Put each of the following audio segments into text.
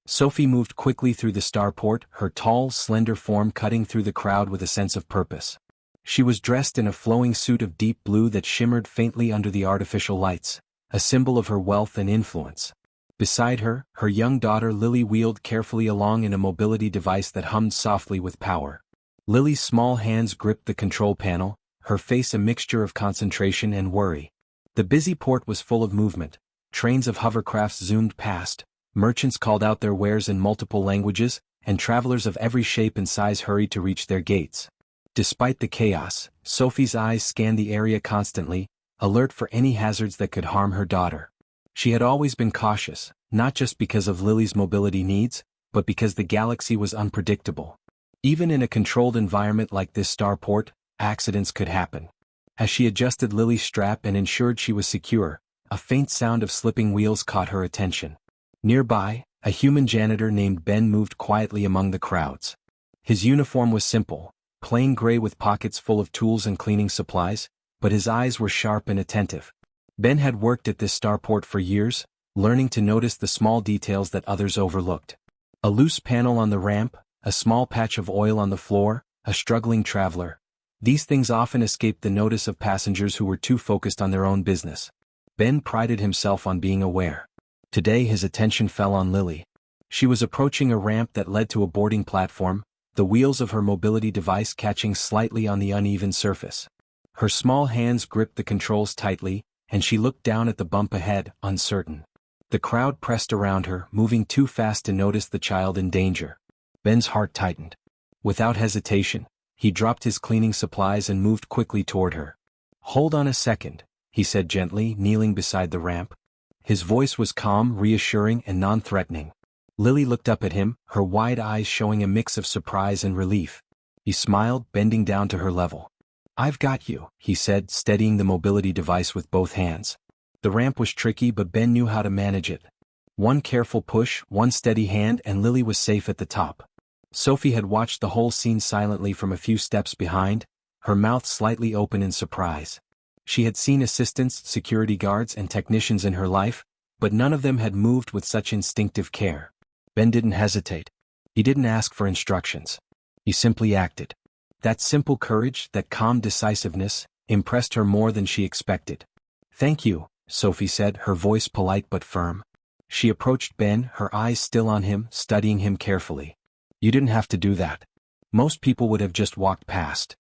Sophie moved quickly through the starport, her tall, slender form cutting through the crowd with a sense of purpose. She was dressed in a flowing suit of deep blue that shimmered faintly under the artificial lights, a symbol of her wealth and influence. Beside her, her young daughter Lily wheeled carefully along in a mobility device that hummed softly with power. Lily's small hands gripped the control panel, her face a mixture of concentration and worry. The busy port was full of movement. Trains of hovercrafts zoomed past, merchants called out their wares in multiple languages, and travelers of every shape and size hurried to reach their gates. Despite the chaos, Sophie's eyes scanned the area constantly, alert for any hazards that could harm her daughter. She had always been cautious, not just because of Lily's mobility needs, but because the galaxy was unpredictable. Even in a controlled environment like this starport, accidents could happen. As she adjusted Lily's strap and ensured she was secure, a faint sound of slipping wheels caught her attention. Nearby, a human janitor named Ben moved quietly among the crowds. His uniform was simple, plain gray with pockets full of tools and cleaning supplies, but his eyes were sharp and attentive. Ben had worked at this starport for years, learning to notice the small details that others overlooked. A loose panel on the ramp, a small patch of oil on the floor, a struggling traveler. These things often escaped the notice of passengers who were too focused on their own business. Ben prided himself on being aware. Today his attention fell on Lily. She was approaching a ramp that led to a boarding platform, the wheels of her mobility device catching slightly on the uneven surface. Her small hands gripped the controls tightly, and she looked down at the bump ahead, uncertain. The crowd pressed around her, moving too fast to notice the child in danger. Ben's heart tightened. Without hesitation, he dropped his cleaning supplies and moved quickly toward her. "Hold on a second," he said gently, kneeling beside the ramp. His voice was calm, reassuring, and non-threatening. Lily looked up at him, her wide eyes showing a mix of surprise and relief. He smiled, bending down to her level. "I've got you," he said, steadying the mobility device with both hands. The ramp was tricky, but Ben knew how to manage it. One careful push, one steady hand, and Lily was safe at the top. Sophie had watched the whole scene silently from a few steps behind, her mouth slightly open in surprise. She had seen assistants, security guards, and technicians in her life, but none of them had moved with such instinctive care. Ben didn't hesitate. He didn't ask for instructions. He simply acted. That simple courage, that calm decisiveness, impressed her more than she expected. "Thank you," Sophie said, her voice polite but firm. She approached Ben, her eyes still on him, studying him carefully. "You didn't have to do that. Most people would have just walked past."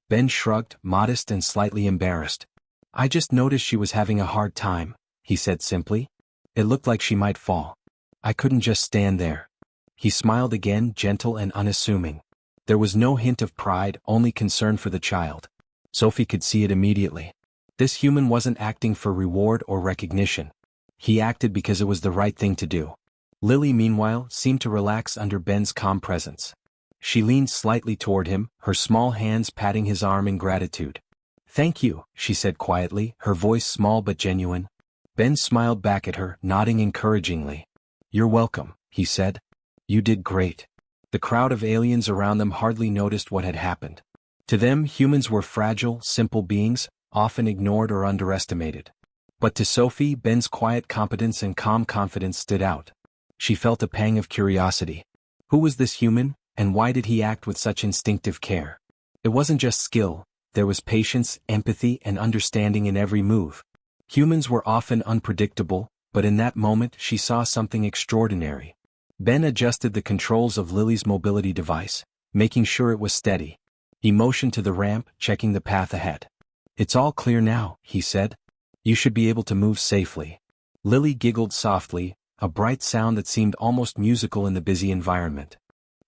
Ben shrugged, modest and slightly embarrassed. "I just noticed she was having a hard time," he said simply. "It looked like she might fall. I couldn't just stand there." He smiled again, gentle and unassuming. There was no hint of pride, only concern for the child. Sophie could see it immediately. This human wasn't acting for reward or recognition. He acted because it was the right thing to do. Lily, meanwhile, seemed to relax under Ben's calm presence. She leaned slightly toward him, her small hands patting his arm in gratitude. "Thank you," she said quietly, her voice small but genuine. Ben smiled back at her, nodding encouragingly. "You're welcome," he said. "You did great." The crowd of aliens around them hardly noticed what had happened. To them, humans were fragile, simple beings, often ignored or underestimated. But to Sophie, Ben's quiet competence and calm confidence stood out. She felt a pang of curiosity. Who was this human, and why did he act with such instinctive care? It wasn't just skill. There was patience, empathy, and understanding in every move. Humans were often unpredictable, but in that moment she saw something extraordinary. Ben adjusted the controls of Lily's mobility device, making sure it was steady. He motioned to the ramp, checking the path ahead. "It's all clear now," he said. "You should be able to move safely." Lily giggled softly, a bright sound that seemed almost musical in the busy environment.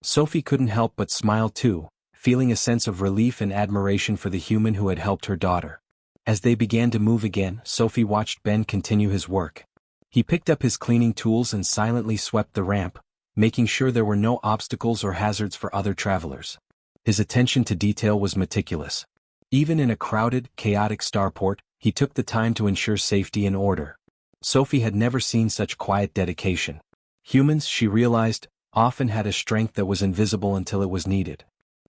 Sophie couldn't help but smile too, feeling a sense of relief and admiration for the human who had helped her daughter. As they began to move again, Sophie watched Ben continue his work. He picked up his cleaning tools and silently swept the ramp, making sure there were no obstacles or hazards for other travelers. His attention to detail was meticulous. Even in a crowded, chaotic starport, he took the time to ensure safety and order. Sophie had never seen such quiet dedication. Humans, she realized, often had a strength that was invisible until it was needed.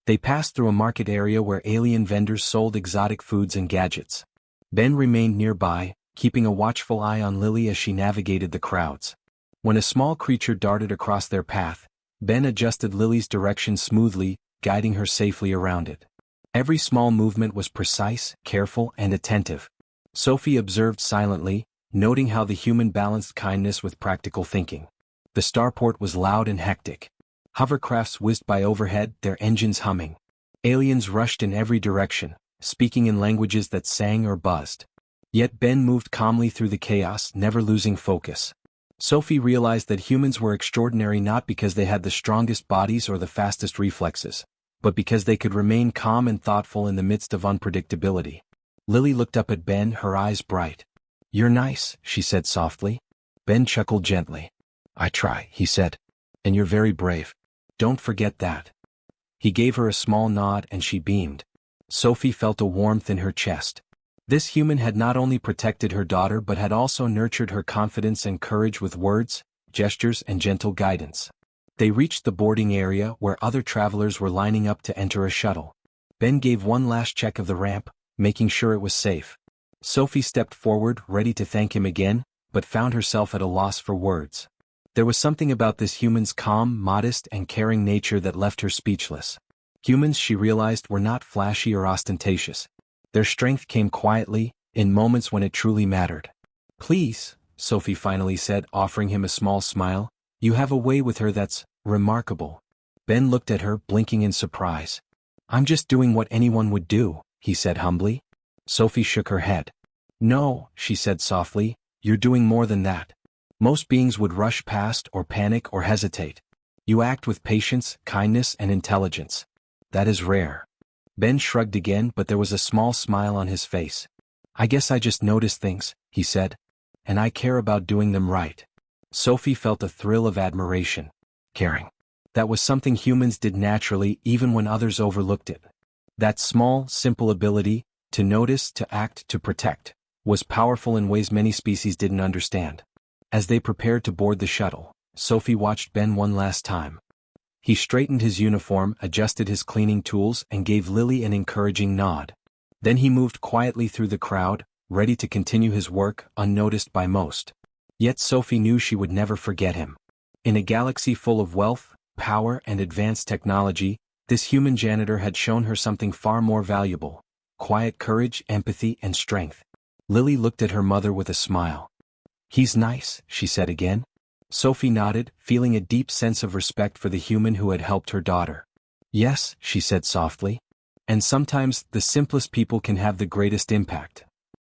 They passed through a market area where alien vendors sold exotic foods and gadgets. Ben remained nearby, keeping a watchful eye on Lily as she navigated the crowds. When a small creature darted across their path, Ben adjusted Lily's direction smoothly, guiding her safely around it. Every small movement was precise, careful, and attentive. Sophie observed silently, noting how the human balanced kindness with practical thinking. The starport was loud and hectic. Hovercrafts whizzed by overhead, their engines humming. Aliens rushed in every direction, speaking in languages that sang or buzzed. Yet Ben moved calmly through the chaos, never losing focus. Sophie realized that humans were extraordinary not because they had the strongest bodies or the fastest reflexes, but because they could remain calm and thoughtful in the midst of unpredictability. Lily looked up at Ben, her eyes bright. "You're nice," she said softly. Ben chuckled gently. "I try," he said. "And you're very brave. Don't forget that." He gave her a small nod and she beamed. Sophie felt a warmth in her chest. This human had not only protected her daughter but had also nurtured her confidence and courage with words, gestures, and gentle guidance. They reached the boarding area where other travelers were lining up to enter a shuttle. Ben gave one last check of the ramp, making sure it was safe. Sophie stepped forward, ready to thank him again, but found herself at a loss for words. There was something about this human's calm, modest, and caring nature that left her speechless. Humans, she realized, were not flashy or ostentatious. Their strength came quietly, in moments when it truly mattered. "Please," Sophie finally said, offering him a small smile, "you have a way with her that's remarkable." Ben looked at her, blinking in surprise. "I'm just doing what anyone would do," he said humbly. Sophie shook her head. "No," she said softly, "you're doing more than that. Most beings would rush past or panic or hesitate. You act with patience, kindness, and intelligence. That is rare." Ben shrugged again, but there was a small smile on his face. "I guess I just notice things," he said. "And I care about doing them right." Sophie felt a thrill of admiration. Caring. That was something humans did naturally even when others overlooked it. That small, simple ability, to notice, to act, to protect, was powerful in ways many species didn't understand. As they prepared to board the shuttle, Sophie watched Ben one last time. He straightened his uniform, adjusted his cleaning tools, and gave Lily an encouraging nod. Then he moved quietly through the crowd, ready to continue his work, unnoticed by most. Yet Sophie knew she would never forget him. In a galaxy full of wealth, power, and advanced technology, this human janitor had shown her something far more valuable: quiet courage, empathy, and strength. Lily looked at her mother with a smile. "He's nice," she said again. Sophie nodded, feeling a deep sense of respect for the human who had helped her daughter. "Yes," she said softly. "And sometimes the simplest people can have the greatest impact."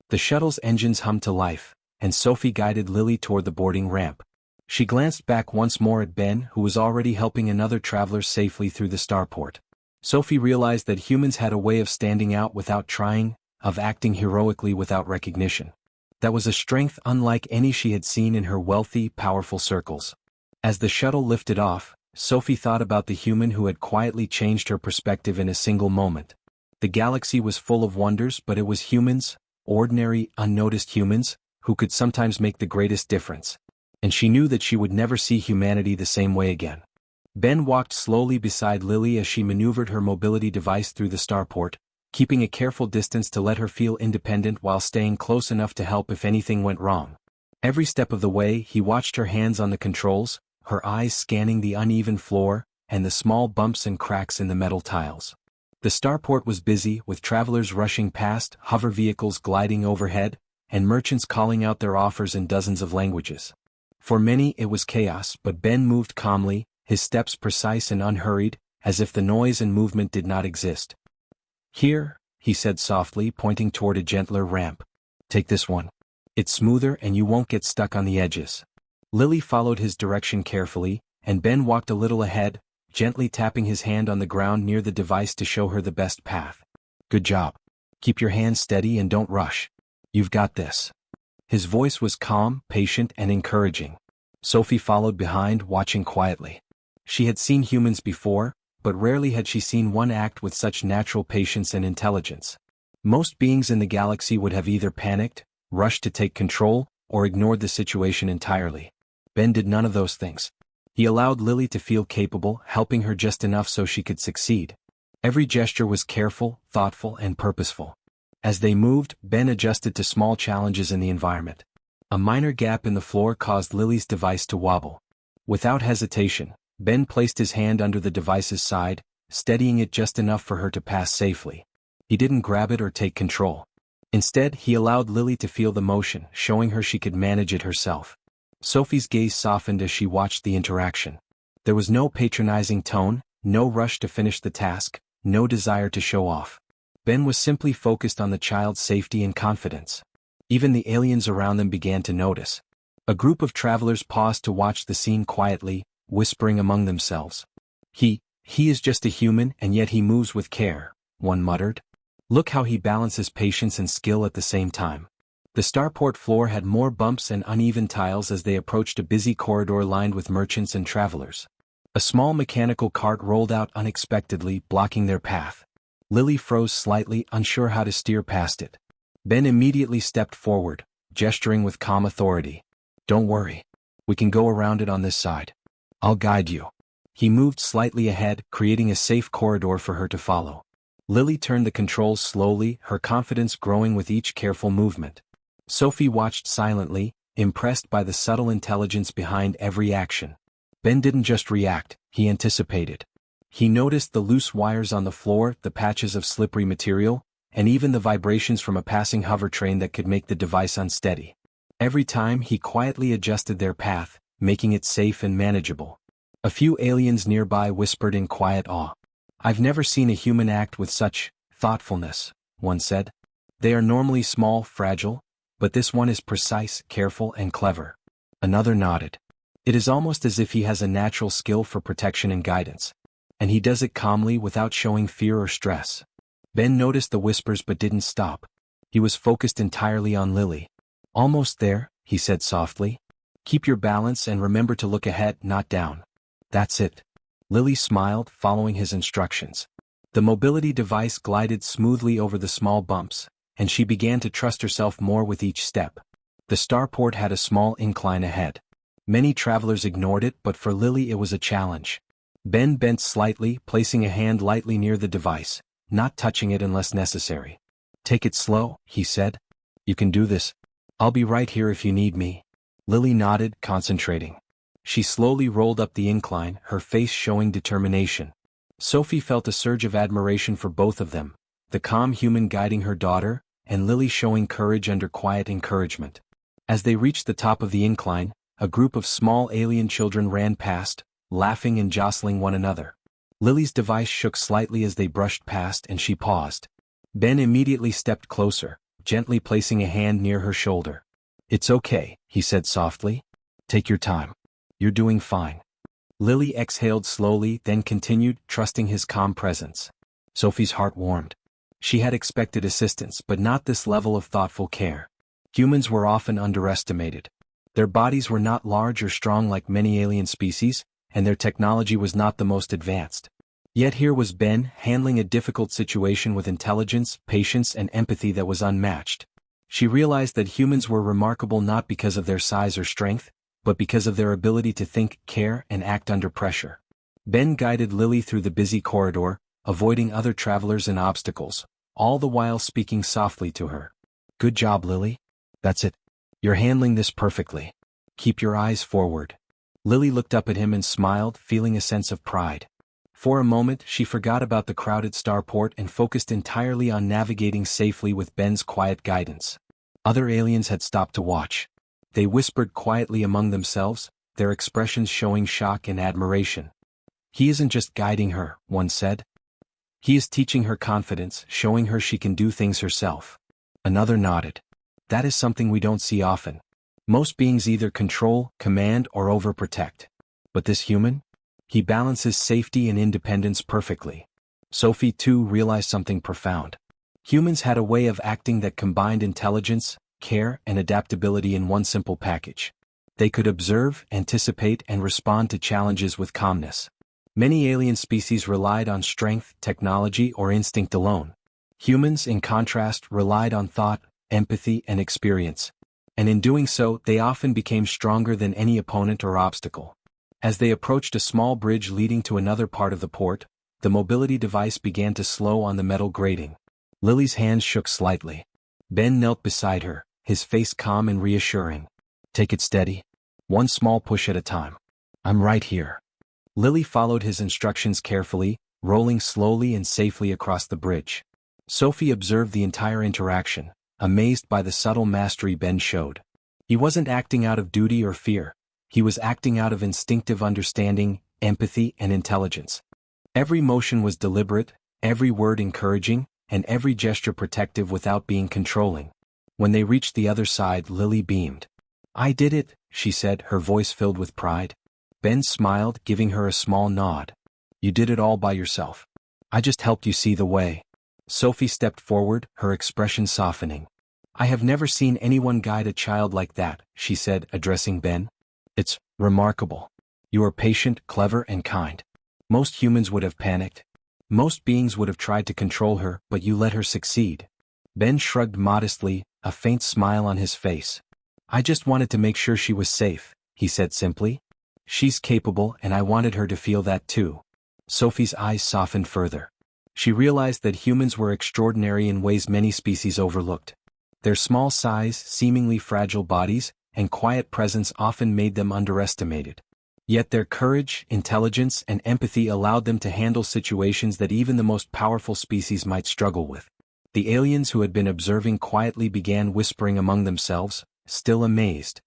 The shuttle's engines hummed to life, and Sophie guided Lily toward the boarding ramp. She glanced back once more at Ben, who was already helping another traveler safely through the starport. Sophie realized that humans had a way of standing out without trying, of acting heroically without recognition. That was a strength unlike any she had seen in her wealthy, powerful circles. As the shuttle lifted off, Sophie thought about the human who had quietly changed her perspective in a single moment. The galaxy was full of wonders, but it was humans, ordinary, unnoticed humans, who could sometimes make the greatest difference. And she knew that she would never see humanity the same way again. Ben walked slowly beside Lily as she maneuvered her mobility device through the starport, keeping a careful distance to let her feel independent while staying close enough to help if anything went wrong. Every step of the way, he watched her hands on the controls, her eyes scanning the uneven floor, and the small bumps and cracks in the metal tiles. The starport was busy, with travelers rushing past, hover vehicles gliding overhead, and merchants calling out their offers in dozens of languages. For many it was chaos, but Ben moved calmly, his steps precise and unhurried, as if the noise and movement did not exist. "Here," he said softly, pointing toward a gentler ramp. "Take this one. It's smoother and you won't get stuck on the edges." Lily followed his direction carefully, and Ben walked a little ahead, gently tapping his hand on the ground near the device to show her the best path. "Good job. Keep your hands steady and don't rush. You've got this." His voice was calm, patient, and encouraging. Sophie followed behind, watching quietly. She had seen humans before, but rarely had she seen one act with such natural patience and intelligence. Most beings in the galaxy would have either panicked, rushed to take control, or ignored the situation entirely. Ben did none of those things. He allowed Lily to feel capable, helping her just enough so she could succeed. Every gesture was careful, thoughtful, and purposeful. As they moved, Ben adjusted to small challenges in the environment. A minor gap in the floor caused Lily's device to wobble. Without hesitation, Ben placed his hand under the device's side, steadying it just enough for her to pass safely. He didn't grab it or take control. Instead, he allowed Lily to feel the motion, showing her she could manage it herself. Sophie's gaze softened as she watched the interaction. There was no patronizing tone, no rush to finish the task, no desire to show off. Ben was simply focused on the child's safety and confidence. Even the aliens around them began to notice. A group of travelers paused to watch the scene quietly, whispering among themselves. He is just a human and yet he moves with care, one muttered. Look how he balances patience and skill at the same time. The starport floor had more bumps and uneven tiles as they approached a busy corridor lined with merchants and travelers. A small mechanical cart rolled out unexpectedly, blocking their path. Lily froze slightly, unsure how to steer past it. Ben immediately stepped forward, gesturing with calm authority. Don't worry. We can go around it on this side. I'll guide you. He moved slightly ahead, creating a safe corridor for her to follow. Lily turned the controls slowly, her confidence growing with each careful movement. Sophie watched silently, impressed by the subtle intelligence behind every action. Ben didn't just react, he anticipated. He noticed the loose wires on the floor, the patches of slippery material, and even the vibrations from a passing hover train that could make the device unsteady. Every time he quietly adjusted their path, making it safe and manageable. A few aliens nearby whispered in quiet awe. I've never seen a human act with such thoughtfulness, one said. They are normally small, fragile, but this one is precise, careful, and clever. Another nodded. It is almost as if he has a natural skill for protection and guidance. And he does it calmly without showing fear or stress. Ben noticed the whispers but didn't stop. He was focused entirely on Lily. Almost there, he said softly. Keep your balance and remember to look ahead, not down. That's it. Lily smiled, following his instructions. The mobility device glided smoothly over the small bumps, and she began to trust herself more with each step. The starport had a small incline ahead. Many travelers ignored it, but for Lily it was a challenge. Ben bent slightly, placing a hand lightly near the device, not touching it unless necessary. Take it slow, he said. You can do this. I'll be right here if you need me. Lily nodded, concentrating. She slowly rolled up the incline, her face showing determination. Sophie felt a surge of admiration for both of them, the calm human guiding her daughter, and Lily showing courage under quiet encouragement. As they reached the top of the incline, a group of small alien children ran past, laughing and jostling one another. Lily's device shook slightly as they brushed past and she paused. Ben immediately stepped closer, gently placing a hand near her shoulder. It's okay, he said softly. Take your time. You're doing fine. Lily exhaled slowly, then continued, trusting his calm presence. Sophie's heart warmed. She had expected assistance, but not this level of thoughtful care. Humans were often underestimated. Their bodies were not large or strong like many alien species, and their technology was not the most advanced. Yet here was Ben, handling a difficult situation with intelligence, patience, and empathy that was unmatched. She realized that humans were remarkable not because of their size or strength, but because of their ability to think, care, and act under pressure. Ben guided Lily through the busy corridor, avoiding other travelers and obstacles, all the while speaking softly to her. Good job, Lily. That's it. You're handling this perfectly. Keep your eyes forward. Lily looked up at him and smiled, feeling a sense of pride. For a moment, she forgot about the crowded starport and focused entirely on navigating safely with Ben's quiet guidance. Other aliens had stopped to watch. They whispered quietly among themselves, their expressions showing shock and admiration. He isn't just guiding her, one said. He is teaching her confidence, showing her she can do things herself. Another nodded. That is something we don't see often. Most beings either control, command, or overprotect. But this human? He balances safety and independence perfectly. Sophie, too, realized something profound. Humans had a way of acting that combined intelligence, care, and adaptability in one simple package. They could observe, anticipate, and respond to challenges with calmness. Many alien species relied on strength, technology, or instinct alone. Humans, in contrast, relied on thought, empathy, and experience. And in doing so, they often became stronger than any opponent or obstacle. As they approached a small bridge leading to another part of the port, the mobility device began to slow on the metal grating. Lily's hands shook slightly. Ben knelt beside her, his face calm and reassuring. Take it steady. One small push at a time. I'm right here. Lily followed his instructions carefully, rolling slowly and safely across the bridge. Sophie observed the entire interaction, amazed by the subtle mastery Ben showed. He wasn't acting out of duty or fear. He was acting out of instinctive understanding, empathy, and intelligence. Every motion was deliberate, every word encouraging, and every gesture protective without being controlling. When they reached the other side, Lily beamed. I did it, she said, her voice filled with pride. Ben smiled, giving her a small nod. You did it all by yourself. I just helped you see the way. Sophie stepped forward, her expression softening. I have never seen anyone guide a child like that, she said, addressing Ben. It's remarkable. You are patient, clever, and kind. Most humans would have panicked. Most beings would have tried to control her, but you let her succeed. Ben shrugged modestly, a faint smile on his face. I just wanted to make sure she was safe, he said simply. She's capable, and I wanted her to feel that too. Sophie's eyes softened further. She realized that humans were extraordinary in ways many species overlooked. Their small size, seemingly fragile bodies, and quiet presence often made them underestimated. Yet their courage, intelligence, and empathy allowed them to handle situations that even the most powerful species might struggle with. The aliens who had been observing quietly began whispering among themselves, still amazed.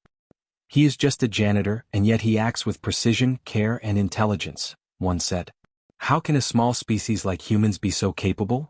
He is just a janitor, and yet he acts with precision, care, and intelligence, one said. How can a small species like humans be so capable?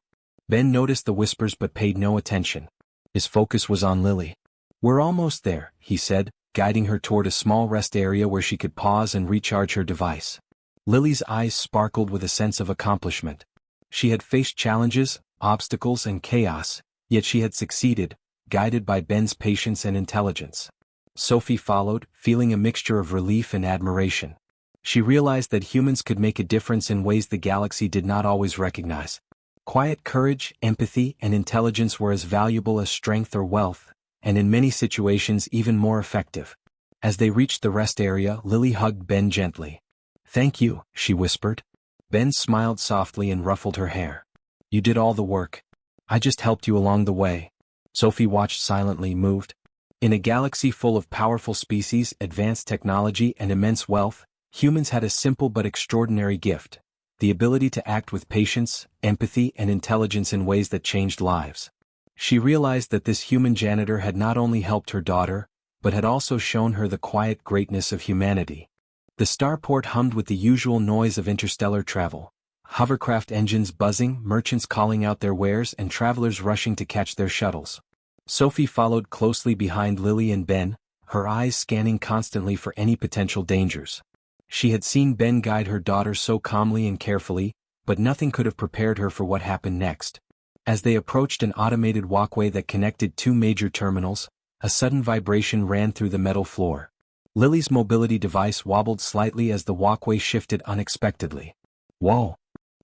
Ben noticed the whispers but paid no attention. His focus was on Lily. We're almost there, he said, guiding her toward a small rest area where she could pause and recharge her device. Lily's eyes sparkled with a sense of accomplishment. She had faced challenges, obstacles, and chaos, yet she had succeeded, guided by Ben's patience and intelligence. Sophie followed, feeling a mixture of relief and admiration. She realized that humans could make a difference in ways the galaxy did not always recognize. Quiet courage, empathy, and intelligence were as valuable as strength or wealth, and in many situations even more effective. As they reached the rest area, Lily hugged Ben gently. Thank you, she whispered. Ben smiled softly and ruffled her hair. You did all the work. I just helped you along the way. Sophie watched silently, moved. In a galaxy full of powerful species, advanced technology, and immense wealth, humans had a simple but extraordinary gift: the ability to act with patience, empathy, and intelligence in ways that changed lives. She realized that this human janitor had not only helped her daughter, but had also shown her the quiet greatness of humanity. The starport hummed with the usual noise of interstellar travel. Hovercraft engines buzzing, merchants calling out their wares, and travelers rushing to catch their shuttles. Sophie followed closely behind Lily and Ben, her eyes scanning constantly for any potential dangers. She had seen Ben guide her daughter so calmly and carefully, but nothing could have prepared her for what happened next. As they approached an automated walkway that connected two major terminals, a sudden vibration ran through the metal floor. Lily's mobility device wobbled slightly as the walkway shifted unexpectedly. Whoa!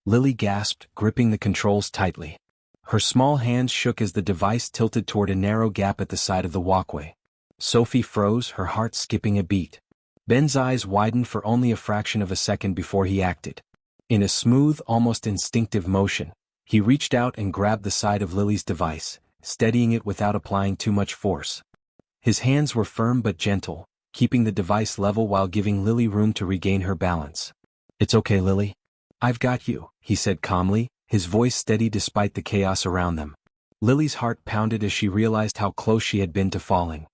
Lily gasped, gripping the controls tightly. Her small hands shook as the device tilted toward a narrow gap at the side of the walkway. Sophie froze, her heart skipping a beat. Ben's eyes widened for only a fraction of a second before he acted. In a smooth, almost instinctive motion, he reached out and grabbed the side of Lily's device, steadying it without applying too much force. His hands were firm but gentle, keeping the device level while giving Lily room to regain her balance. It's okay, Lily. I've got you, he said calmly, his voice steady despite the chaos around them. Lily's heart pounded as she realized how close she had been to falling.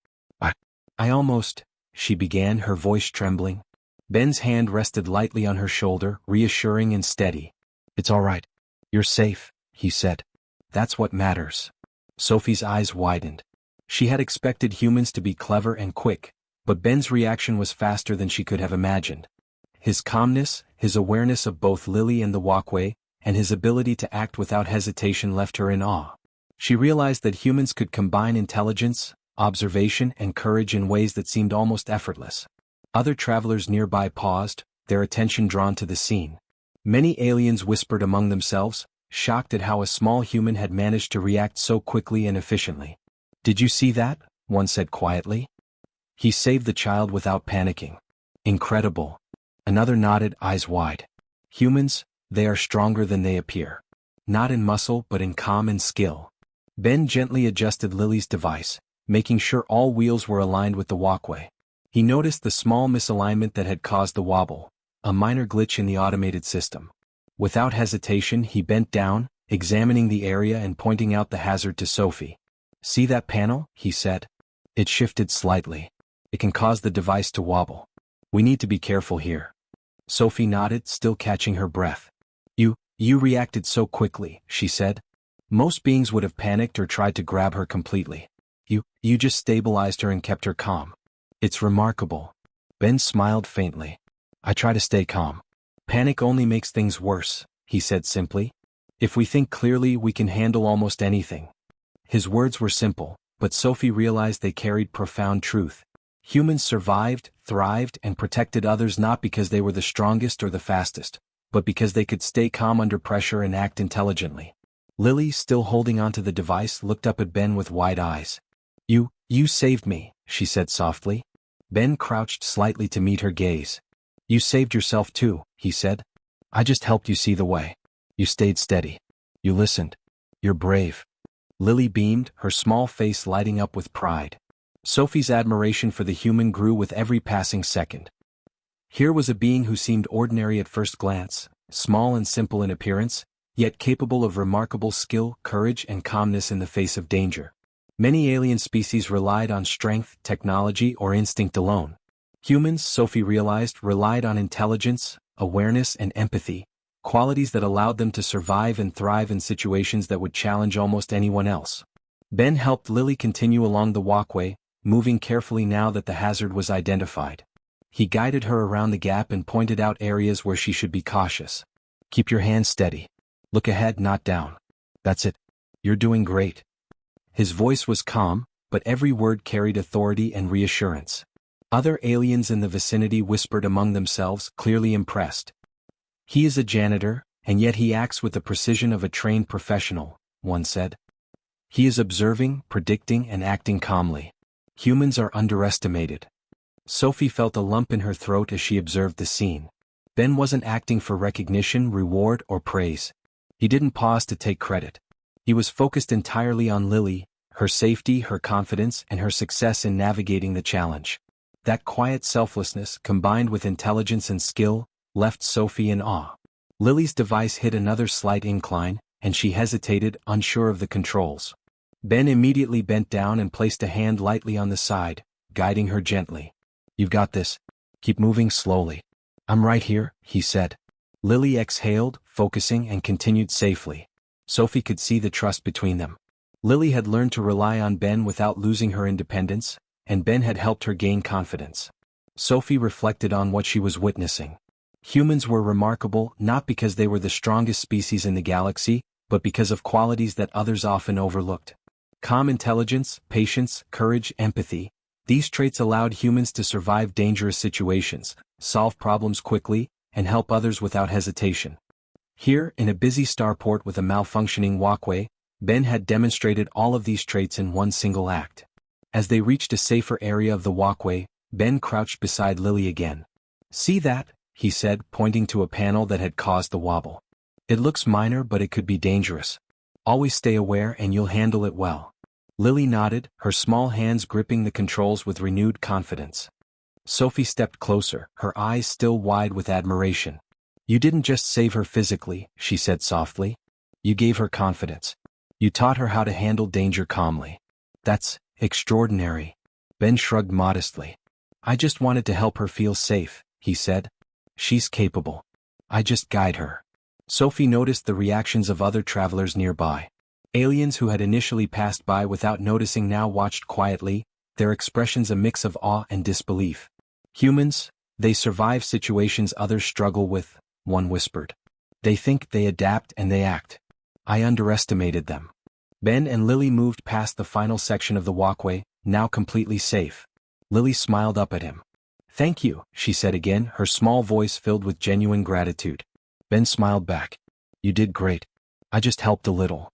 I almost, she began, her voice trembling. Ben's hand rested lightly on her shoulder, reassuring and steady. It's all right. You're safe, he said. That's what matters. Sophie's eyes widened. She had expected humans to be clever and quick, but Ben's reaction was faster than she could have imagined. His calmness, his awareness of both Lily and the walkway, and his ability to act without hesitation left her in awe. She realized that humans could combine intelligence, observation, and courage in ways that seemed almost effortless. Other travelers nearby paused, their attention drawn to the scene. Many aliens whispered among themselves, shocked at how a small human had managed to react so quickly and efficiently. Did you see that? One said quietly. He saved the child without panicking. Incredible. Another nodded, eyes wide. Humans, they are stronger than they appear. Not in muscle but in calm and skill. Ben gently adjusted Lily's device, making sure all wheels were aligned with the walkway. He noticed the small misalignment that had caused the wobble, a minor glitch in the automated system. Without hesitation, he bent down, examining the area and pointing out the hazard to Sophie. "See that panel?" he said. It shifted slightly. "It can cause the device to wobble. We need to be careful here." Sophie nodded, still catching her breath. You reacted so quickly," she said. "Most beings would have panicked or tried to grab her completely. You just stabilized her and kept her calm. It's remarkable." Ben smiled faintly. "I try to stay calm. Panic only makes things worse," he said simply. "If we think clearly, we can handle almost anything." His words were simple, but Sophie realized they carried profound truth. Humans survived, thrived, and protected others not because they were the strongest or the fastest, but because they could stay calm under pressure and act intelligently. Lily, still holding onto the device, looked up at Ben with wide eyes. You saved me," she said softly. Ben crouched slightly to meet her gaze. "You saved yourself too," he said. "I just helped you see the way. You stayed steady. You listened. You're brave." Lily beamed, her small face lighting up with pride. Sophie's admiration for the human grew with every passing second. Here was a being who seemed ordinary at first glance, small and simple in appearance, yet capable of remarkable skill, courage, and calmness in the face of danger. Many alien species relied on strength, technology, or instinct alone. Humans, Sophie realized, relied on intelligence, awareness, and empathy, qualities that allowed them to survive and thrive in situations that would challenge almost anyone else. Ben helped Lily continue along the walkway, moving carefully now that the hazard was identified. He guided her around the gap and pointed out areas where she should be cautious. "Keep your hands steady. Look ahead, not down. That's it. You're doing great." His voice was calm, but every word carried authority and reassurance. Other aliens in the vicinity whispered among themselves, clearly impressed. "He is a janitor, and yet he acts with the precision of a trained professional," one said. "He is observing, predicting, and acting calmly. Humans are underestimated." Sophie felt a lump in her throat as she observed the scene. Ben wasn't acting for recognition, reward, or praise. He didn't pause to take credit. He was focused entirely on Lily, her safety, her confidence, and her success in navigating the challenge. That quiet selflessness, combined with intelligence and skill, left Sophie in awe. Lily's device hit another slight incline, and she hesitated, unsure of the controls. Ben immediately bent down and placed a hand lightly on the side, guiding her gently. "You've got this. Keep moving slowly." "I'm right here," he said. Lily exhaled, focusing, and continued safely. Sophie could see the trust between them. Lily had learned to rely on Ben without losing her independence, and Ben had helped her gain confidence. Sophie reflected on what she was witnessing. Humans were remarkable not because they were the strongest species in the galaxy, but because of qualities that others often overlooked. Calm intelligence, patience, courage, empathy. These traits allowed humans to survive dangerous situations, solve problems quickly, and help others without hesitation. Here, in a busy starport with a malfunctioning walkway, Ben had demonstrated all of these traits in one single act. As they reached a safer area of the walkway, Ben crouched beside Lily again. "See that?" he said, pointing to a panel that had caused the wobble. "It looks minor, but it could be dangerous. Always stay aware and you'll handle it well." Lily nodded, her small hands gripping the controls with renewed confidence. Sophie stepped closer, her eyes still wide with admiration. "You didn't just save her physically," she said softly. "You gave her confidence. You taught her how to handle danger calmly. That's extraordinary." Ben shrugged modestly. "I just wanted to help her feel safe," he said. "She's capable. I just guide her." Sophie noticed the reactions of other travelers nearby. Aliens who had initially passed by without noticing now watched quietly, their expressions a mix of awe and disbelief. "Humans, they survive situations others struggle with," one whispered. "They think, they adapt, and they act. I underestimated them." Ben and Lily moved past the final section of the walkway, now completely safe. Lily smiled up at him. "Thank you," she said again, her small voice filled with genuine gratitude. Ben smiled back. "You did great. I just helped a little."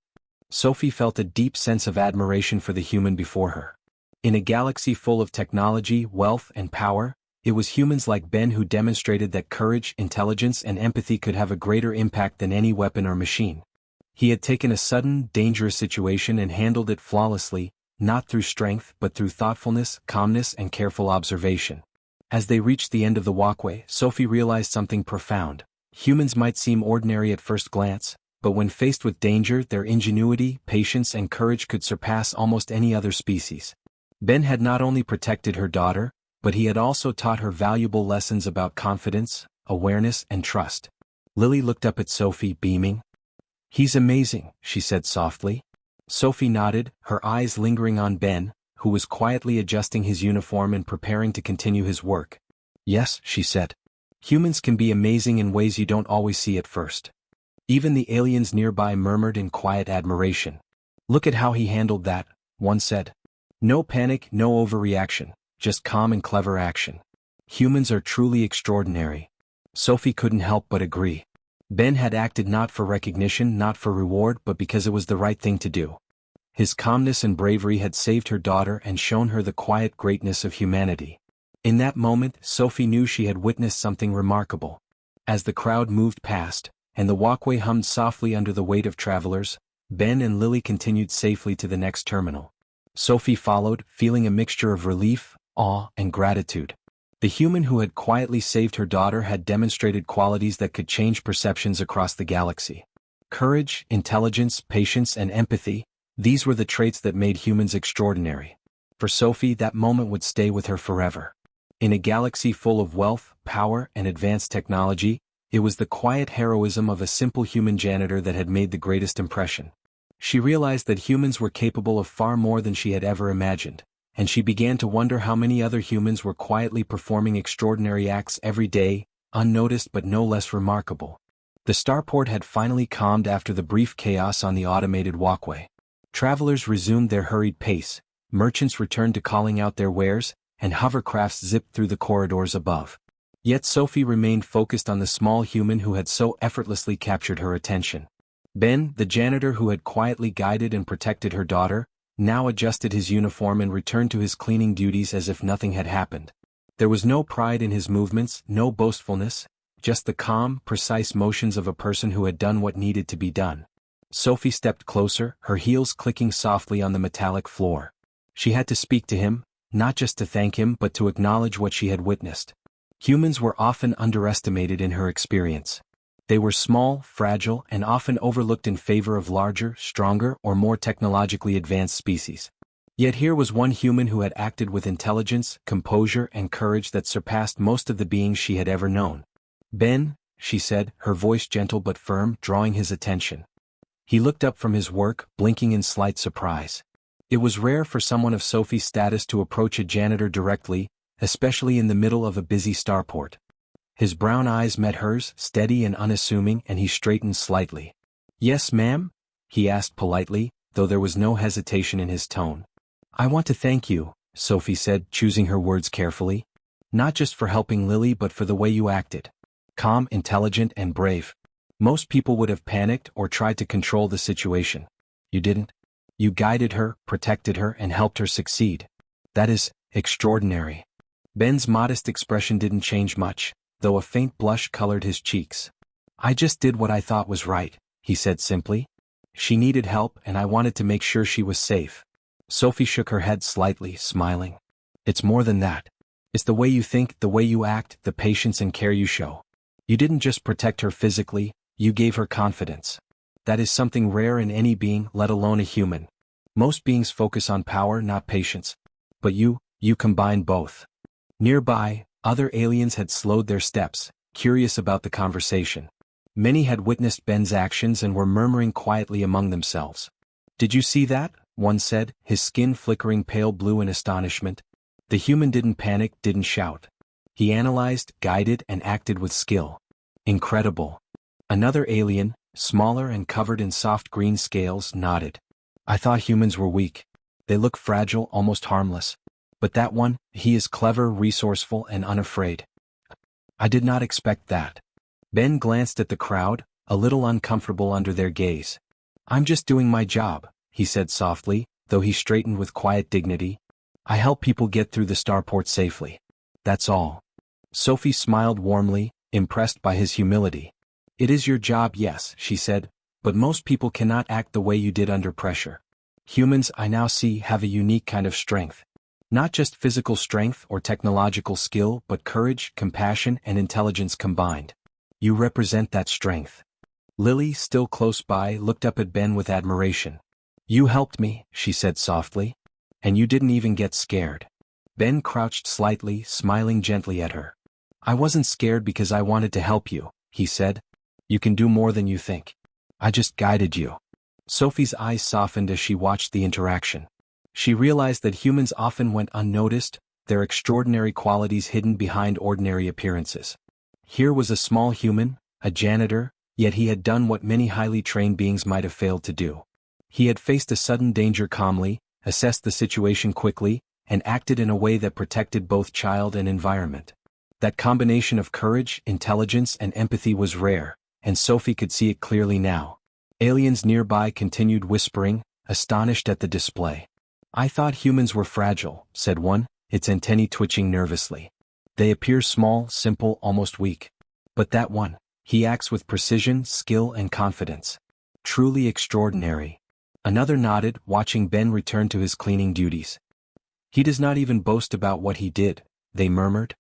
Sophie felt a deep sense of admiration for the human before her. In a galaxy full of technology, wealth, and power, it was humans like Ben who demonstrated that courage, intelligence, and empathy could have a greater impact than any weapon or machine. He had taken a sudden, dangerous situation and handled it flawlessly, not through strength but through thoughtfulness, calmness, and careful observation. As they reached the end of the walkway, Sophie realized something profound. Humans might seem ordinary at first glance, but when faced with danger, their ingenuity, patience, and courage could surpass almost any other species. Ben had not only protected her daughter, but he had also taught her valuable lessons about confidence, awareness, and trust. Lily looked up at Sophie, beaming. "He's amazing," she said softly. Sophie nodded, her eyes lingering on Ben, who was quietly adjusting his uniform and preparing to continue his work. "Yes," she said. "Humans can be amazing in ways you don't always see at first." Even the aliens nearby murmured in quiet admiration. "Look at how he handled that," one said. "No panic, no overreaction, just calm and clever action. Humans are truly extraordinary." Sophie couldn't help but agree. Ben had acted not for recognition, not for reward, but because it was the right thing to do. His calmness and bravery had saved her daughter and shown her the quiet greatness of humanity. In that moment, Sophie knew she had witnessed something remarkable. As the crowd moved past, and the walkway hummed softly under the weight of travelers, Ben and Lily continued safely to the next terminal. Sophie followed, feeling a mixture of relief, awe, and gratitude. The human who had quietly saved her daughter had demonstrated qualities that could change perceptions across the galaxy. Courage, intelligence, patience, and empathy, these were the traits that made humans extraordinary. For Sophie, that moment would stay with her forever. In a galaxy full of wealth, power, and advanced technology, it was the quiet heroism of a simple human janitor that had made the greatest impression. She realized that humans were capable of far more than she had ever imagined, and she began to wonder how many other humans were quietly performing extraordinary acts every day, unnoticed but no less remarkable. The starport had finally calmed after the brief chaos on the automated walkway. Travelers resumed their hurried pace, merchants returned to calling out their wares, and hovercrafts zipped through the corridors above. Yet Sophie remained focused on the small human who had so effortlessly captured her attention. Ben, the janitor who had quietly guided and protected her daughter, now adjusted his uniform and returned to his cleaning duties as if nothing had happened. There was no pride in his movements, no boastfulness, just the calm, precise motions of a person who had done what needed to be done. Sophie stepped closer, her heels clicking softly on the metallic floor. She had to speak to him, not just to thank him but to acknowledge what she had witnessed. Humans were often underestimated in her experience. They were small, fragile, and often overlooked in favor of larger, stronger, or more technologically advanced species. Yet here was one human who had acted with intelligence, composure, and courage that surpassed most of the beings she had ever known. "Ben," she said, her voice gentle but firm, drawing his attention. He looked up from his work, blinking in slight surprise. It was rare for someone of Sophie's status to approach a janitor directly, especially in the middle of a busy starport. His brown eyes met hers, steady and unassuming, and he straightened slightly. "Yes, ma'am?" he asked politely, though there was no hesitation in his tone. "I want to thank you," Sophie said, choosing her words carefully. "Not just for helping Lily but for the way you acted. Calm, intelligent, and brave. Most people would have panicked or tried to control the situation. You didn't. You guided her, protected her, and helped her succeed. That is extraordinary." Ben's modest expression didn't change much, though a faint blush colored his cheeks. "I just did what I thought was right," he said simply. "She needed help and I wanted to make sure she was safe." Sophie shook her head slightly, smiling. "It's more than that. It's the way you think, the way you act, the patience and care you show. You didn't just protect her physically, you gave her confidence. That is something rare in any being, let alone a human. Most beings focus on power, not patience. But you combine both." Nearby, other aliens had slowed their steps, curious about the conversation. Many had witnessed Ben's actions and were murmuring quietly among themselves. "Did you see that?" one said, his skin flickering pale blue in astonishment. The human didn't panic, didn't shout. He analyzed, guided, and acted with skill. "Incredible." Another alien, smaller and covered in soft green scales, nodded. "I thought humans were weak. They look fragile, almost harmless. But that one, he is clever, resourceful, and unafraid. I did not expect that." Ben glanced at the crowd, a little uncomfortable under their gaze. "I'm just doing my job," he said softly, though he straightened with quiet dignity. "I help people get through the starport safely. That's all." Sophie smiled warmly, impressed by his humility. "It is your job, yes," she said, "but most people cannot act the way you did under pressure. Humans, I now see, have a unique kind of strength. Not just physical strength or technological skill, but courage, compassion, and intelligence combined. You represent that strength. Lily, still close by, looked up at Ben with admiration. You helped me, she said softly. And you didn't even get scared. Ben crouched slightly, smiling gently at her. I wasn't scared because I wanted to help you, he said. You can do more than you think. I just guided you. Sophie's eyes softened as she watched the interaction. She realized that humans often went unnoticed, their extraordinary qualities hidden behind ordinary appearances. Here was a small human, a janitor, yet he had done what many highly trained beings might have failed to do. He had faced a sudden danger calmly, assessed the situation quickly, and acted in a way that protected both child and environment. That combination of courage, intelligence, and empathy was rare, and Sophie could see it clearly now. Aliens nearby continued whispering, astonished at the display. I thought humans were fragile, said one, its antennae twitching nervously. They appear small, simple, almost weak. But that one, he acts with precision, skill, and confidence. Truly extraordinary. Another nodded, watching Ben return to his cleaning duties. He does not even boast about what he did, they murmured.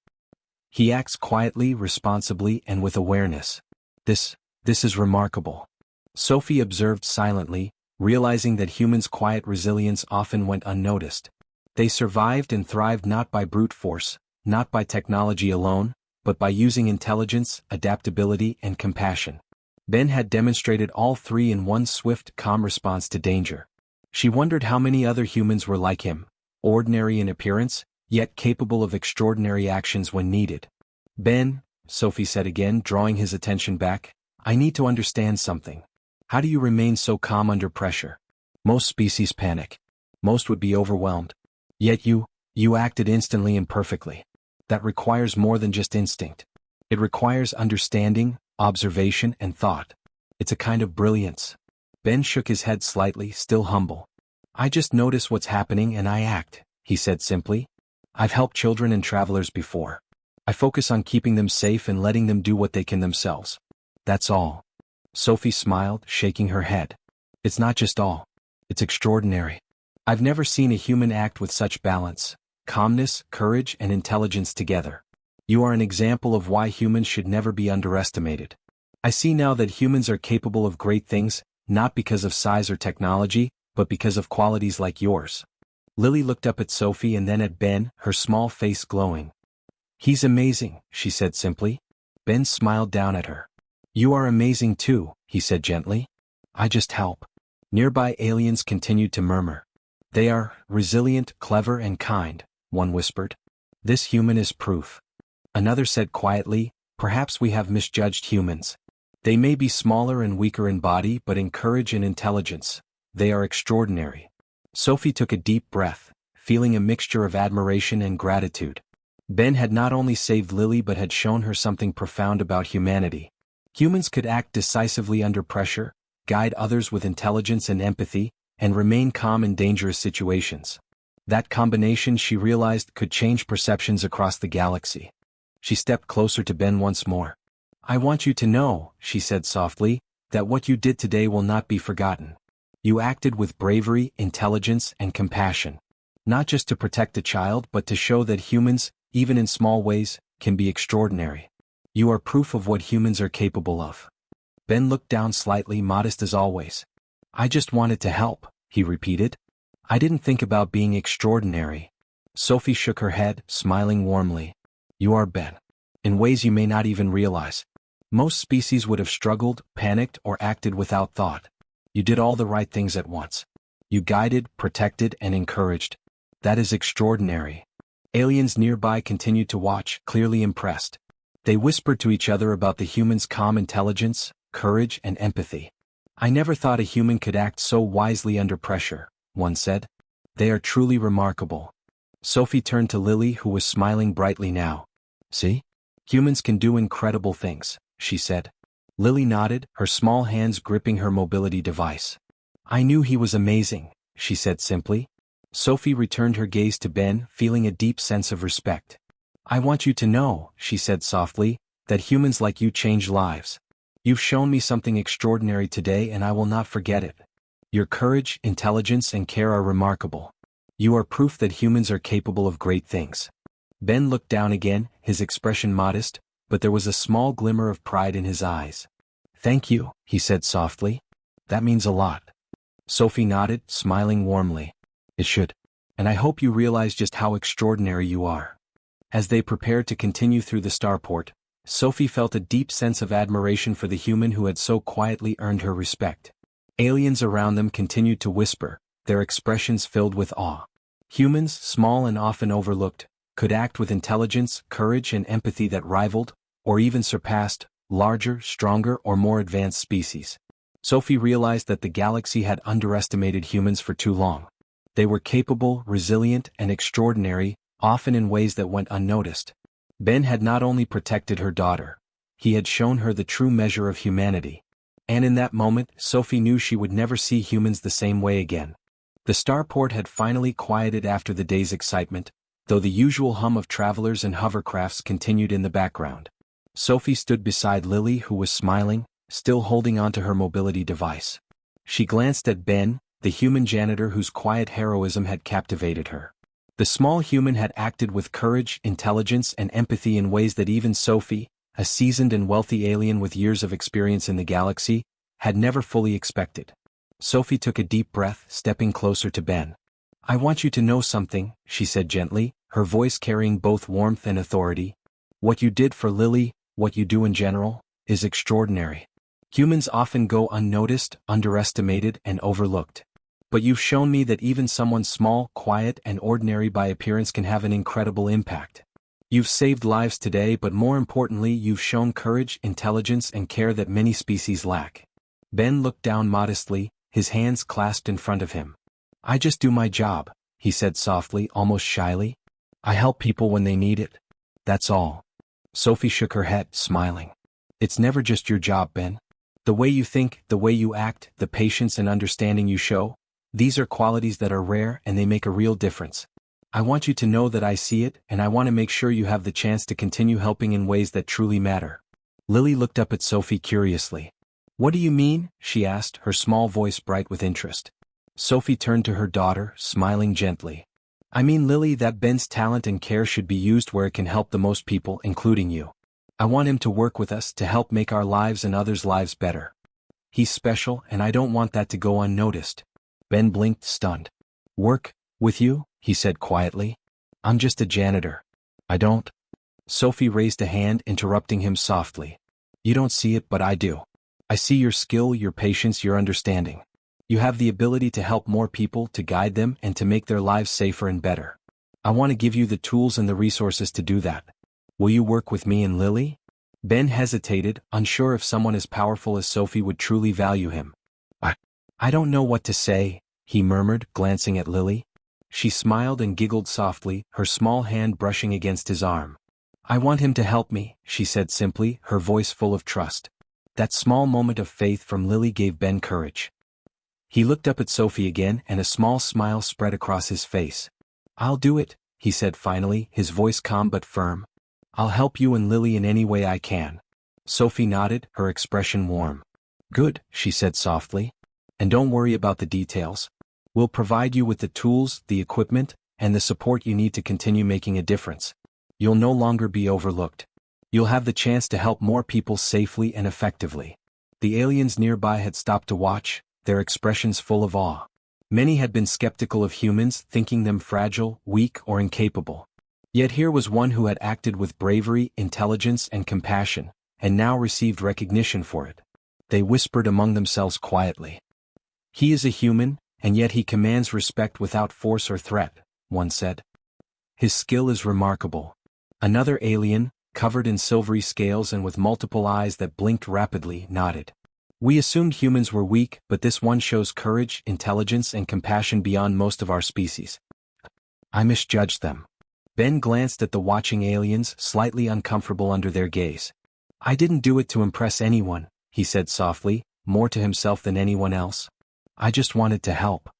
He acts quietly, responsibly, and with awareness. This is remarkable. Sophie observed silently, realizing that humans' quiet resilience often went unnoticed. They survived and thrived not by brute force, not by technology alone, but by using intelligence, adaptability, and compassion. Ben had demonstrated all three in one swift, calm response to danger. She wondered how many other humans were like him, ordinary in appearance, yet capable of extraordinary actions when needed. Ben, Sophie said again, drawing his attention back, I need to understand something. How do you remain so calm under pressure? Most species panic. Most would be overwhelmed. Yet you acted instantly and perfectly. That requires more than just instinct. It requires understanding, observation, and thought. It's a kind of brilliance. Ben shook his head slightly, still humble. I just notice what's happening and I act, he said simply. I've helped children and travelers before. I focus on keeping them safe and letting them do what they can themselves. That's all. Sophie smiled, shaking her head. It's not just all. It's extraordinary. I've never seen a human act with such balance, calmness, courage, and intelligence together. You are an example of why humans should never be underestimated. I see now that humans are capable of great things, not because of size or technology, but because of qualities like yours. Lily looked up at Sophie and then at Ben, her small face glowing. He's amazing, she said simply. Ben smiled down at her. You are amazing too, he said gently. I just help. Nearby aliens continued to murmur. They are resilient, clever, and kind, one whispered. This human is proof. Another said quietly, perhaps we have misjudged humans. They may be smaller and weaker in body, but in courage and intelligence, they are extraordinary. Sophie took a deep breath, feeling a mixture of admiration and gratitude. Ben had not only saved Lily but had shown her something profound about humanity. Humans could act decisively under pressure, guide others with intelligence and empathy, and remain calm in dangerous situations. That combination, she realized, could change perceptions across the galaxy. She stepped closer to Ben once more. I want you to know, she said softly, that what you did today will not be forgotten. You acted with bravery, intelligence, and compassion. Not just to protect the child but to show that humans, even in small ways, can be extraordinary. You are proof of what humans are capable of. Ben looked down slightly, modest as always. I just wanted to help, he repeated. I didn't think about being extraordinary. Sophie shook her head, smiling warmly. You are, Ben. In ways you may not even realize. Most species would have struggled, panicked, or acted without thought. You did all the right things at once. You guided, protected, and encouraged. That is extraordinary. Aliens nearby continued to watch, clearly impressed. They whispered to each other about the human's calm intelligence, courage, and empathy. I never thought a human could act so wisely under pressure, one said. They are truly remarkable. Sophie turned to Lily, who was smiling brightly now. See? Humans can do incredible things, she said. Lily nodded, her small hands gripping her mobility device. I knew he was amazing, she said simply. Sophie returned her gaze to Ben, feeling a deep sense of respect. I want you to know, she said softly, that humans like you change lives. You've shown me something extraordinary today and I will not forget it. Your courage, intelligence, and care are remarkable. You are proof that humans are capable of great things. Ben looked down again, his expression modest, but there was a small glimmer of pride in his eyes. Thank you, he said softly. That means a lot. Sophie nodded, smiling warmly. It should. And I hope you realize just how extraordinary you are. As they prepared to continue through the starport, Sophie felt a deep sense of admiration for the human who had so quietly earned her respect. Aliens around them continued to whisper, their expressions filled with awe. Humans, small and often overlooked, could act with intelligence, courage and empathy that rivaled, or even surpassed, larger, stronger or more advanced species. Sophie realized that the galaxy had underestimated humans for too long. They were capable, resilient, and extraordinary, often in ways that went unnoticed. Ben had not only protected her daughter, he had shown her the true measure of humanity. And in that moment, Sophie knew she would never see humans the same way again. The starport had finally quieted after the day's excitement, though the usual hum of travelers and hovercrafts continued in the background. Sophie stood beside Lily, who was smiling, still holding onto her mobility device. She glanced at Ben, the human janitor whose quiet heroism had captivated her. The small human had acted with courage, intelligence and empathy in ways that even Sophie, a seasoned and wealthy alien with years of experience in the galaxy, had never fully expected. Sophie took a deep breath, stepping closer to Ben. I want you to know something, she said gently, her voice carrying both warmth and authority. What you did for Lily, what you do in general, is extraordinary. Humans often go unnoticed, underestimated, and overlooked. But you've shown me that even someone small, quiet, and ordinary by appearance can have an incredible impact. You've saved lives today, but more importantly, you've shown courage, intelligence, and care that many species lack. Ben looked down modestly, his hands clasped in front of him. I just do my job, he said softly, almost shyly. I help people when they need it. That's all. Sophie shook her head, smiling. It's never just your job, Ben. The way you think, the way you act, the patience and understanding you show, these are qualities that are rare and they make a real difference. I want you to know that I see it, and I want to make sure you have the chance to continue helping in ways that truly matter. Lily looked up at Sophie curiously. What do you mean? She asked, her small voice bright with interest. Sophie turned to her daughter, smiling gently. I mean, Lily, that Ben's talent and care should be used where it can help the most people, including you. I want him to work with us to help make our lives and others' lives better. He's special, and I don't want that to go unnoticed. Ben blinked, stunned. Work with you? He said quietly. I'm just a janitor. I don't. Sophie raised a hand, interrupting him softly. You don't see it, but I do. I see your skill, your patience, your understanding. You have the ability to help more people, to guide them, and to make their lives safer and better. I want to give you the tools and the resources to do that. Will you work with me and Lily? Ben hesitated, unsure if someone as powerful as Sophie would truly value him. I don't know what to say, he murmured, glancing at Lily. She smiled and giggled softly, her small hand brushing against his arm. I want him to help me, she said simply, her voice full of trust. That small moment of faith from Lily gave Ben courage. He looked up at Sophie again, and a small smile spread across his face. I'll do it, he said finally, his voice calm but firm. I'll help you and Lily in any way I can. Sophie nodded, her expression warm. Good, she said softly. And don't worry about the details. We'll provide you with the tools, the equipment, and the support you need to continue making a difference. You'll no longer be overlooked. You'll have the chance to help more people safely and effectively. The aliens nearby had stopped to watch, their expressions full of awe. Many had been skeptical of humans, thinking them fragile, weak, or incapable. Yet here was one who had acted with bravery, intelligence, and compassion, and now received recognition for it. They whispered among themselves quietly. He is a human, and yet he commands respect without force or threat, one said. His skill is remarkable. Another alien, covered in silvery scales and with multiple eyes that blinked rapidly, nodded. We assumed humans were weak, but this one shows courage, intelligence, and compassion beyond most of our species. I misjudged them. Ben glanced at the watching aliens, slightly uncomfortable under their gaze. I didn't do it to impress anyone, he said softly, more to himself than anyone else. I just wanted to help.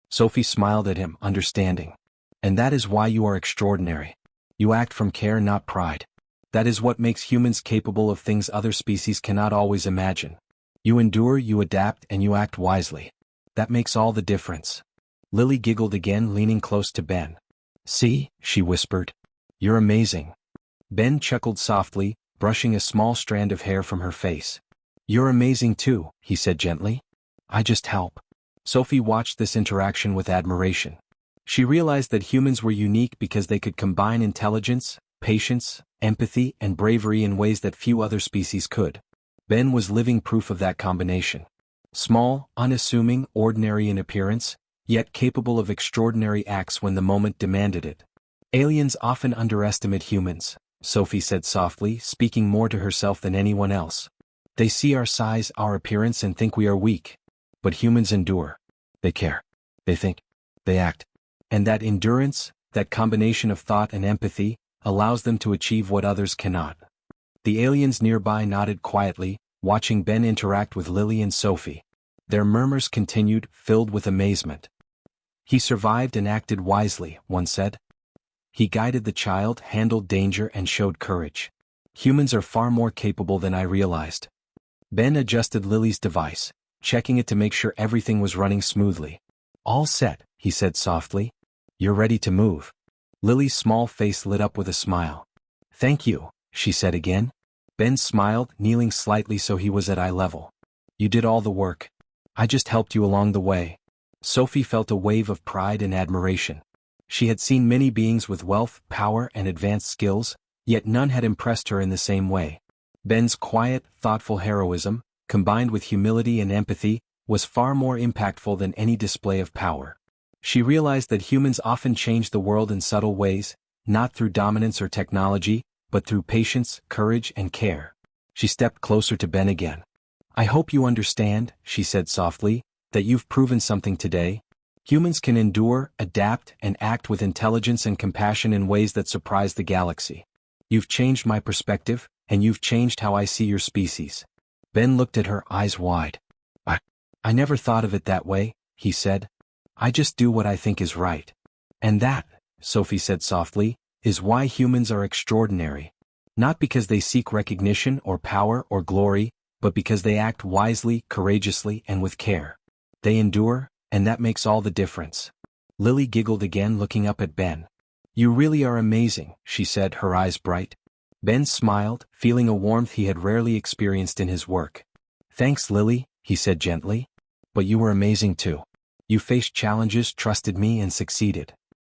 Sophie smiled at him, understanding. And that is why you are extraordinary. You act from care, not pride. That is what makes humans capable of things other species cannot always imagine. You endure, you adapt, and you act wisely. That makes all the difference. Lily giggled again, leaning close to Ben. "See," she whispered. "You're amazing." Ben chuckled softly, brushing a small strand of hair from her face. "You're amazing too," he said gently. "I just help." Sophie watched this interaction with admiration. She realized that humans were unique because they could combine intelligence, patience, empathy, and bravery in ways that few other species could. Ben was living proof of that combination. Small, unassuming, ordinary in appearance, yet capable of extraordinary acts when the moment demanded it. "Aliens often underestimate humans," Sophie said softly, speaking more to herself than anyone else. "They see our size, our appearance, and think we are weak. But humans endure. They care. They think. They act. And that endurance, that combination of thought and empathy, allows them to achieve what others cannot." The aliens nearby nodded quietly, watching Ben interact with Lily and Sophie. Their murmurs continued, filled with amazement. "He survived and acted wisely," one said. "He guided the child, handled danger, and showed courage. Humans are far more capable than I realized." Ben adjusted Lily's device, checking it to make sure everything was running smoothly. "All set," he said softly. "You're ready to move." Lily's small face lit up with a smile. "Thank you," she said again. Ben smiled, kneeling slightly so he was at eye level. "You did all the work. I just helped you along the way." Sophie felt a wave of pride and admiration. She had seen many beings with wealth, power, and advanced skills, yet none had impressed her in the same way. Ben's quiet, thoughtful heroism, combined with humility and empathy, was far more impactful than any display of power. She realized that humans often change the world in subtle ways, not through dominance or technology, but through patience, courage, and care. She stepped closer to Ben again. "I hope you understand," she said softly, "that you've proven something today. Humans can endure, adapt, and act with intelligence and compassion in ways that surprise the galaxy. You've changed my perspective, and you've changed how I see your species." Ben looked at her, eyes wide. I never thought of it that way," he said. "I just do what I think is right. And that," Sophie said softly, "is why humans are extraordinary. Not because they seek recognition or power or glory, but because they act wisely, courageously, and with care. They endure, and that makes all the difference." Lily giggled again, looking up at Ben. "You really are amazing," she said, her eyes bright. Ben smiled, feeling a warmth he had rarely experienced in his work. "Thanks, Lily," he said gently. "But you were amazing too. You faced challenges, trusted me, and succeeded.